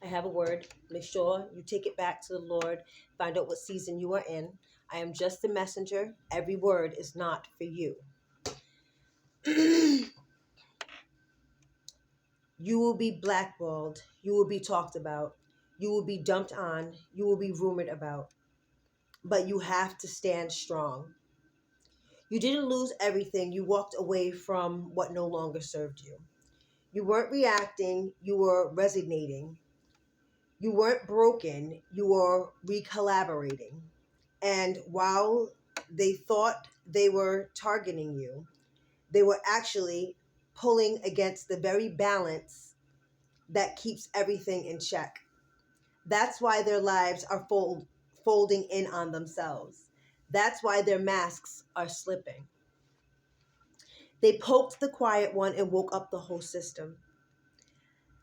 I have a word. Make sure you take it back to the Lord. Find out what season you are in. I am just the messenger. Every word is not for you. You will be blackballed. You will be talked about. You will be dumped on. You will be rumored about. But you have to stand strong. You didn't lose everything. You walked away from what no longer served you. You weren't reacting. You were resonating. You weren't broken. You were recollaborating. And while they thought they were targeting you, they were actually pulling against the very balance that keeps everything in check. That's why their lives are folding in on themselves. That's why their masks are slipping. They poked the quiet one and woke up the whole system.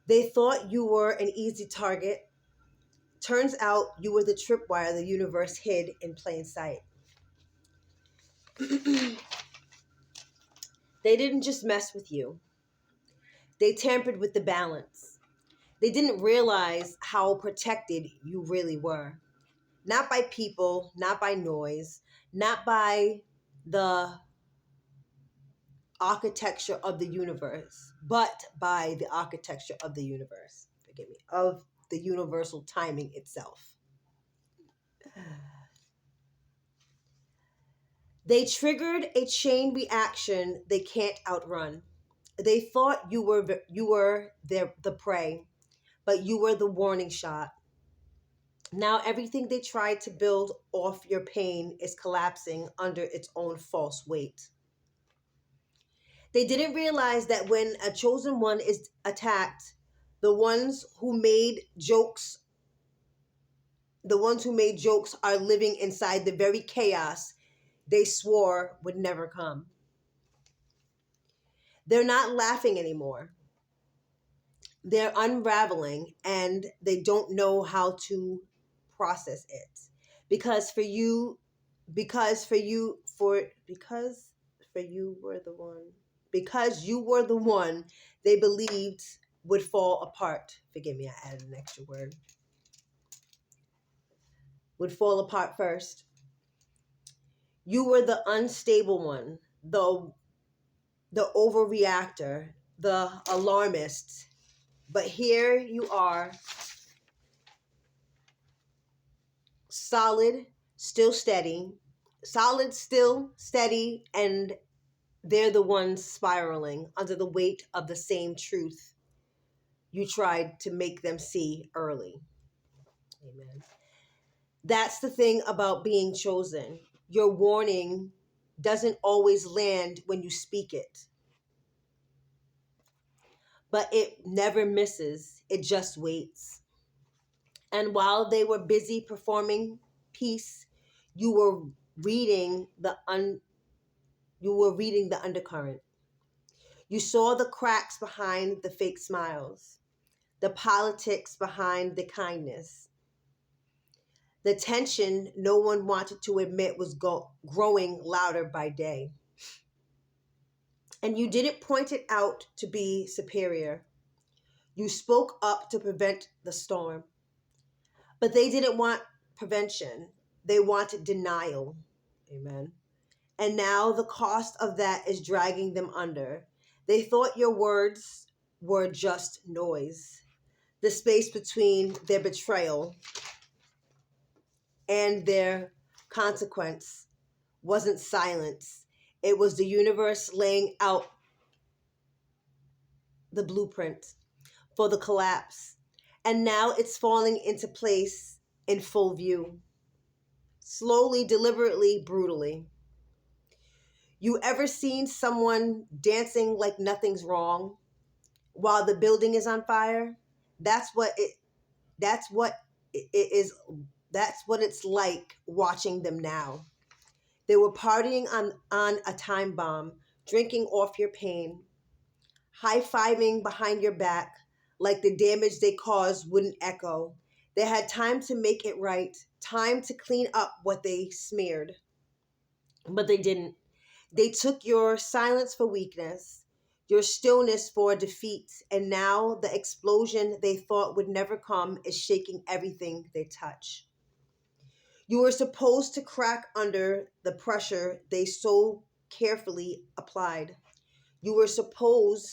They thought you were an easy target. Turns out you were the tripwire the universe hid in plain sight. They didn't just mess with you. They tampered with the balance. They didn't realize how protected you really were. Not by people, not by noise, not by the architecture of the universe, but by the architecture of the universe. Forgive me, of the universal timing itself. They triggered a chain reaction they can't outrun. They thought you were the prey, but you were the warning shot. Now everything they tried to build off your pain is collapsing under its own false weight. They didn't realize that when a chosen one is attacked, the ones who made jokes, the ones who made jokes are living inside the very chaos they swore would never come. They're not laughing anymore. They're unraveling and they don't know how to process it. Because for you, because for you were the one, because you were the one they believed would fall apart. Forgive me, I added an extra word. Would fall apart first. You were the unstable one, the overreactor, the alarmist. But here you are, solid, still steady, solid, still steady, and they're the ones spiraling under the weight of the same truth you tried to make them see early. Amen. That's the thing about being chosen. Your warning doesn't always land when you speak it, but it never misses. It just waits. And while they were busy performing peace, you were reading the undercurrent. You saw the cracks behind the fake smiles, the politics behind the kindness, the tension no one wanted to admit was growing louder by day. And you didn't point it out to be superior. You spoke up to prevent the storm. But they didn't want prevention, they wanted denial. Amen. And now the cost of that is dragging them under. They thought your words were just noise, the space between their betrayal and their consequence wasn't silence. It was the universe laying out the blueprint for the collapse. And now it's falling into place in full view. Slowly, deliberately, brutally. You ever seen someone dancing like nothing's wrong while the building is on fire? That's what it that's what it is that's what it's like watching them now. They were partying on a time bomb, drinking off your pain, high-fiving behind your back like the damage they caused wouldn't echo. They had time to make it right, time to clean up what they smeared. But they didn't. They took your silence for weakness, your stillness for defeat, and now the explosion they thought would never come is shaking everything they touch. You were supposed to crack under the pressure they so carefully applied. You were supposed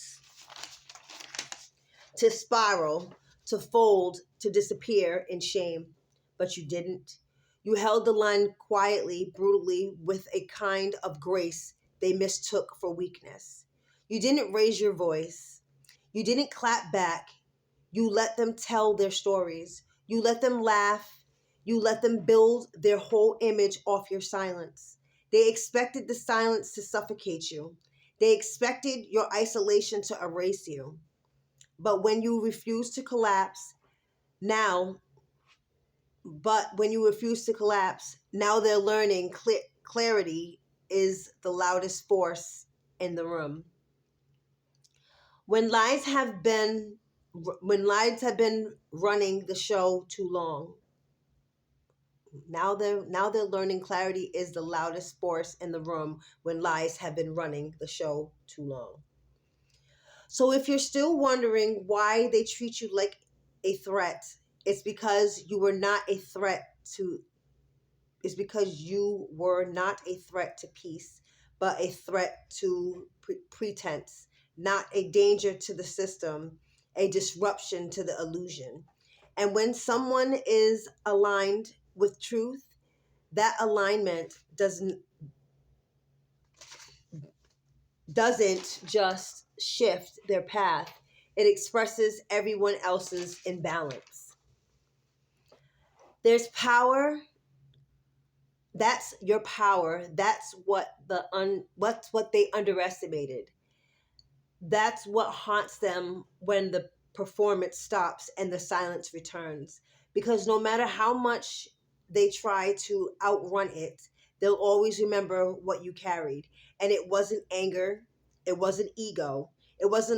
to spiral, to fold, to disappear in shame, but you didn't. You held the line quietly, brutally, with a kind of grace they mistook for weakness. You didn't raise your voice. You didn't clap back. You let them tell their stories. You let them laugh. You let them build their whole image off your silence. They expected the silence to suffocate you. They expected your isolation to erase you. But when you refuse to collapse, now, when you refuse to collapse, now they're learning clarity is the loudest force in the room. When lies have been running the show too long, now they're learning clarity is the loudest force in the room when lies have been running the show too long. So if you're still wondering why they treat you like a threat, it's because you were not a threat to it's because you were not a threat to peace, but a threat to pretense, not a danger to the system, a disruption to the illusion. And when someone is aligned with truth, that alignment doesn't just shift their path, it expresses everyone else's imbalance. There's power. That's your power. That's what's what they underestimated. That's what haunts them when the performance stops and the silence returns. Because no matter how much they try to outrun it, they'll always remember what you carried. And it wasn't anger, it wasn't ego, it was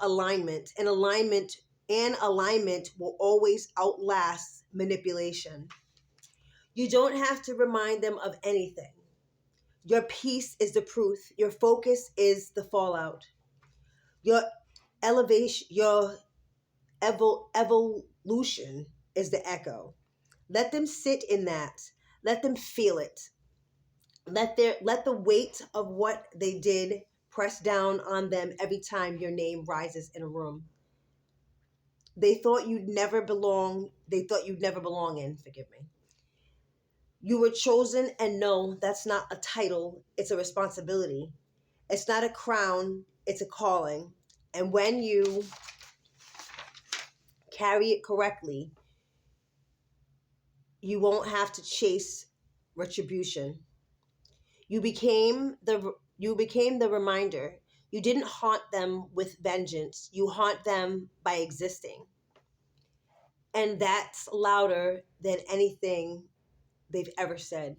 alignment. And alignment will always outlast manipulation. You don't have to remind them of anything. Your peace is the proof. Your focus is the fallout. Your elevation, your evolution is the echo. Let them sit in that. Let them feel it. Let the weight of what they did press down on them every time your name rises in a room. They thought you'd never belong. They thought you'd never belong in. Forgive me. You were chosen, and no, that's not a title. It's a responsibility. It's not a crown. It's a calling. And when you carry it correctly, you won't have to chase retribution. You became the reminder. You didn't haunt them with vengeance. You haunt them by existing. And that's louder than anything they've ever said.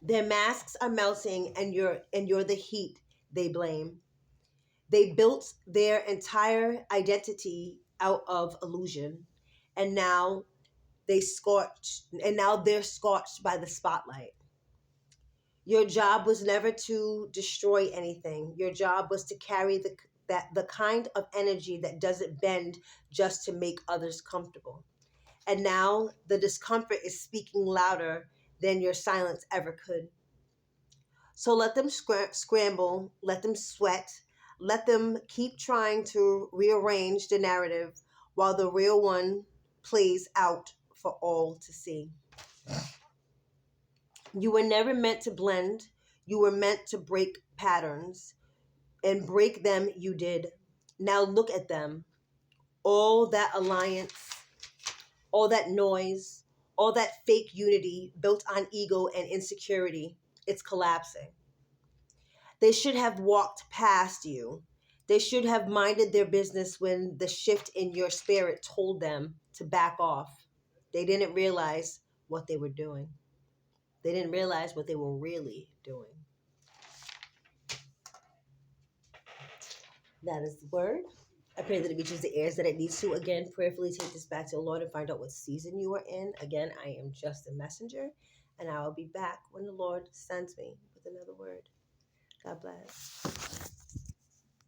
Their masks are melting, and you're the heat they blame. They built their entire identity out of illusion, and now they're scorched by the spotlight. Your job was never to destroy anything. Your job was to carry the kind of energy that doesn't bend just to make others comfortable. And now the discomfort is speaking louder than your silence ever could. So let them scramble, let them sweat, let them keep trying to rearrange the narrative while the real one plays out for all to see. You were never meant to blend, you were meant to break patterns, and break them you did. Now look at them. All that alliance, all that noise, all that fake unity built on ego and insecurity, it's collapsing. They should have walked past you. They should have minded their business when the shift in your spirit told them to back off. They didn't realize what they were doing. They didn't realize what they were really doing. That is the word. I pray that it reaches the ears that it needs to. Again, prayerfully take this back to the Lord and find out what season you are in. Again, I am just a messenger, and I will be back when the Lord sends me with another word. God bless.